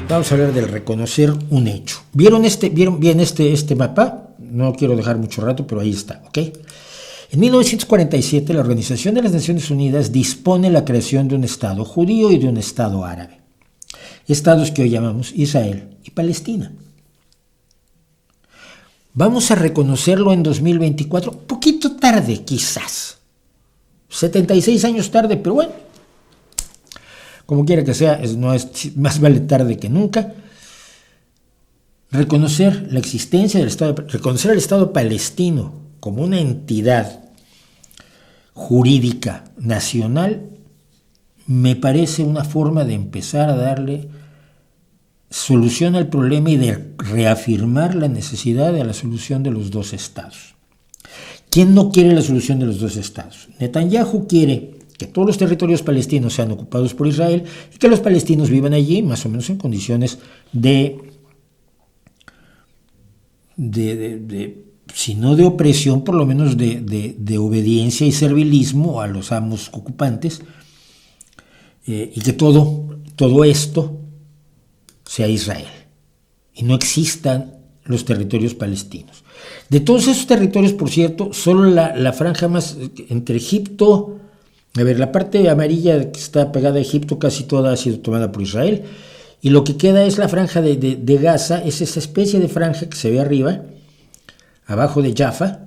Vamos a hablar del reconocer un hecho. ¿Vieron bien este mapa? No quiero dejar mucho rato, pero ahí está, ¿ok? En 1947, la Organización de las Naciones Unidas dispone la creación de un Estado judío y de un Estado árabe. Estados que hoy llamamos Israel y Palestina. Vamos a reconocerlo en 2024, poquito tarde quizás. 76 años tarde, pero bueno. Como quiera que sea, más vale tarde que nunca. Reconocer la existencia del Estado, reconocer al Estado palestino como una entidad jurídica nacional, me parece una forma de empezar a darle solución al problema y de reafirmar la necesidad de la solución de los dos estados. ¿Quién no quiere la solución de los dos estados? Netanyahu quiere que todos los territorios palestinos sean ocupados por Israel y que los palestinos vivan allí más o menos en condiciones si no de opresión, por lo menos de obediencia y servilismo a los amos ocupantes, y que todo esto sea Israel y no existan los territorios palestinos. De todos esos territorios, por cierto, solo la franja más entre Egipto, la parte amarilla que está pegada a Egipto casi toda ha sido tomada por Israel, y lo que queda es la franja de Gaza, es esa especie de franja que se ve arriba, abajo de Jaffa,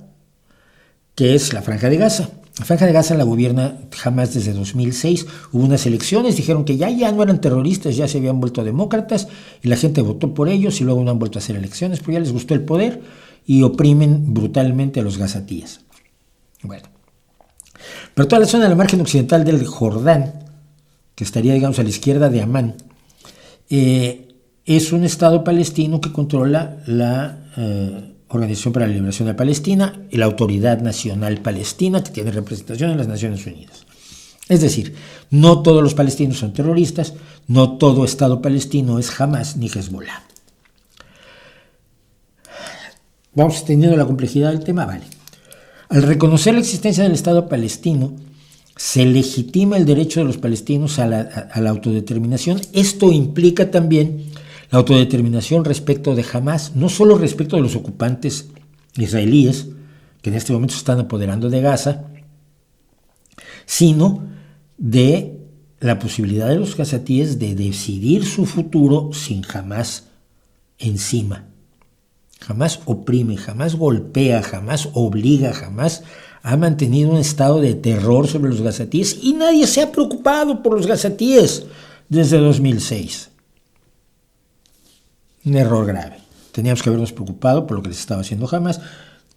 que es la franja de Gaza. La franja de Gaza la gobierna Hamas desde 2006. Hubo unas elecciones, dijeron que ya no eran terroristas, ya se habían vuelto demócratas, y la gente votó por ellos, y luego no han vuelto a hacer elecciones, porque ya les gustó el poder, y oprimen brutalmente a los gazatíes. Bueno. Pero toda la zona de la margen occidental del Jordán, que estaría, digamos, a la izquierda de Amán, es un estado palestino que controla la Organización para la Liberación de Palestina y la Autoridad Nacional Palestina, que tiene representación en las Naciones Unidas. Es decir, no todos los palestinos son terroristas, no todo estado palestino es Hamas ni Hezbollah. Vamos extendiendo la complejidad del tema, vale. Al reconocer la existencia del Estado palestino, se legitima el derecho de los palestinos a la autodeterminación. Esto implica también la autodeterminación respecto de Hamas, no solo respecto de los ocupantes israelíes, que en este momento se están apoderando de Gaza, sino de la posibilidad de los gazatíes de decidir su futuro sin Hamas encima. Jamás oprime, jamás golpea, jamás obliga, jamás ha mantenido un estado de terror sobre los gazatíes y nadie se ha preocupado por los gazatíes desde 2006. Un error grave. Teníamos que habernos preocupado por lo que les estaba haciendo Hamas,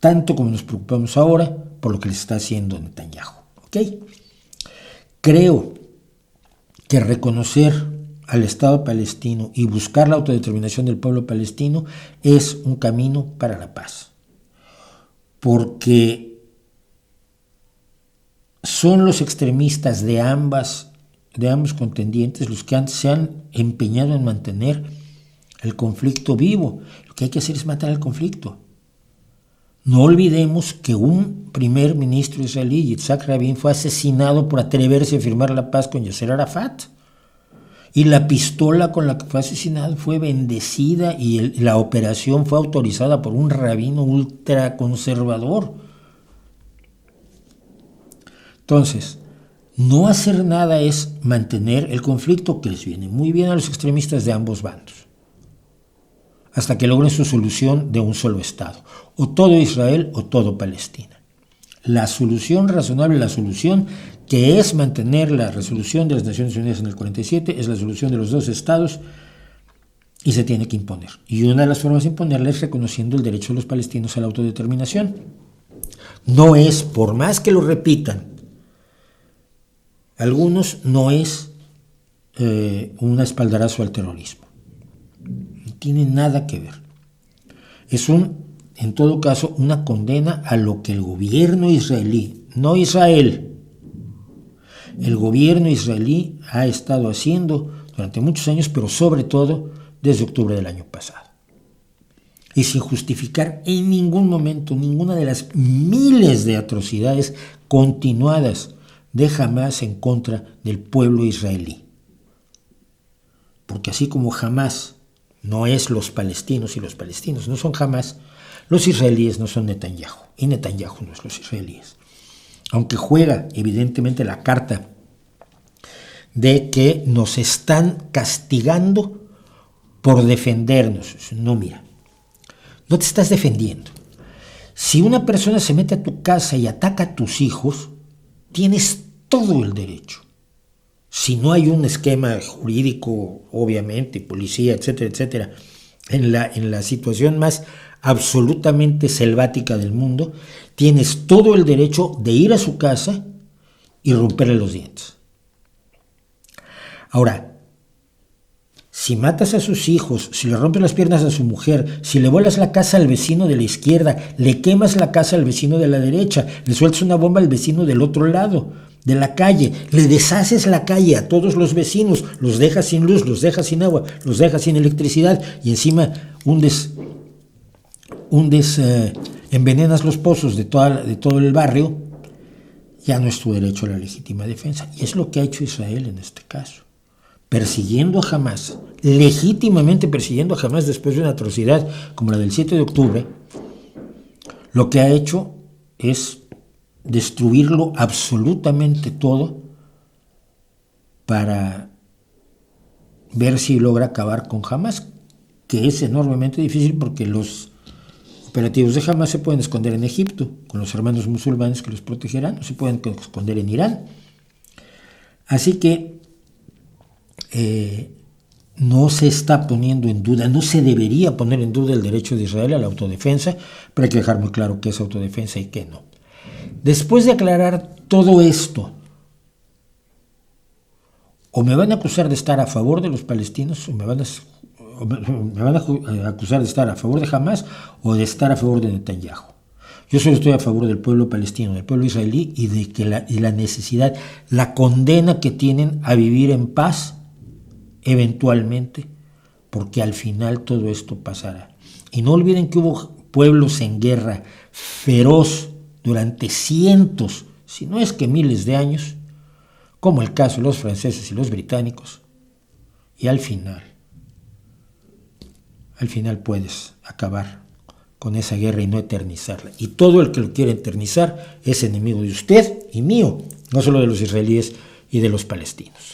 tanto como nos preocupamos ahora por lo que les está haciendo Netanyahu. ¿Ok? Creo que reconocer al Estado palestino y buscar la autodeterminación del pueblo palestino es un camino para la paz, porque son los extremistas de ambos contendientes los que se han empeñado en mantener el conflicto vivo. Lo que hay que hacer es matar el conflicto. No olvidemos que un primer ministro israelí, Yitzhak Rabin, fue asesinado por atreverse a firmar la paz con Yasser Arafat. Y la pistola con la que fue asesinado fue bendecida y la operación fue autorizada por un rabino ultraconservador. Entonces, no hacer nada es mantener el conflicto, que les viene muy bien a los extremistas de ambos bandos, hasta que logren su solución de un solo Estado, o todo Israel o todo Palestina. La solución razonable, la solución que es mantener la resolución de las Naciones Unidas en el 47, es la solución de los dos estados y se tiene que imponer. Y una de las formas de imponerla es reconociendo el derecho de los palestinos a la autodeterminación. No es, por más que lo repitan algunos, no es un espaldarazo al terrorismo. No tiene nada que ver. Es en todo caso, una condena a lo que el gobierno israelí, no Israel, el gobierno israelí ha estado haciendo durante muchos años, pero sobre todo desde octubre del año pasado. Y sin justificar en ningún momento ninguna de las miles de atrocidades continuadas de Hamas en contra del pueblo israelí. Porque así como Hamas no es los palestinos, y los palestinos no son Hamas, los israelíes no son Netanyahu, y Netanyahu no es los israelíes. Aunque juega evidentemente la carta de que nos están castigando por defendernos. No, mira, no te estás defendiendo. Si una persona se mete a tu casa y ataca a tus hijos, tienes todo el derecho. Si no hay un esquema jurídico, obviamente, policía, etcétera, etcétera, en la situación más absolutamente selvática del mundo, tienes todo el derecho de ir a su casa y romperle los dientes. Ahora, si matas a sus hijos, si le rompes las piernas a su mujer, si le vuelas la casa al vecino de la izquierda, le quemas la casa al vecino de la derecha, le sueltas una bomba al vecino del otro lado de la calle, le deshaces la calle a todos los vecinos, los dejas sin luz, los dejas sin agua, los dejas sin electricidad y encima envenenas los pozos de todo el barrio, ya no es tu derecho a la legítima defensa. Y es lo que ha hecho Israel en este caso. Persiguiendo a Hamas, legítimamente persiguiendo a Hamas después de una atrocidad como la del 7 de octubre, lo que ha hecho es destruirlo absolutamente todo para ver si logra acabar con Hamas, que es enormemente difícil porque los operativos de Hamas se pueden esconder en Egipto, con los hermanos musulmanes que los protegerán, o se pueden esconder en Irán. Así que no se está poniendo en duda, no se debería poner en duda el derecho de Israel a la autodefensa, pero hay que dejar muy claro qué es autodefensa y qué no. Después de aclarar todo esto, o me van a acusar de estar a favor de los palestinos, o me van a acusar de estar a favor de Hamas, o de estar a favor de Netanyahu. Yo solo estoy a favor del pueblo palestino, del pueblo israelí, y de que la necesidad, la condena que tienen a vivir en paz, eventualmente, porque al final todo esto pasará. Y no olviden que hubo pueblos en guerra feroz durante cientos, si no es que miles de años, como el caso de los franceses y los británicos, y al final puedes acabar con esa guerra y no eternizarla. Y todo el que lo quiere eternizar es enemigo de usted y mío, no solo de los israelíes y de los palestinos.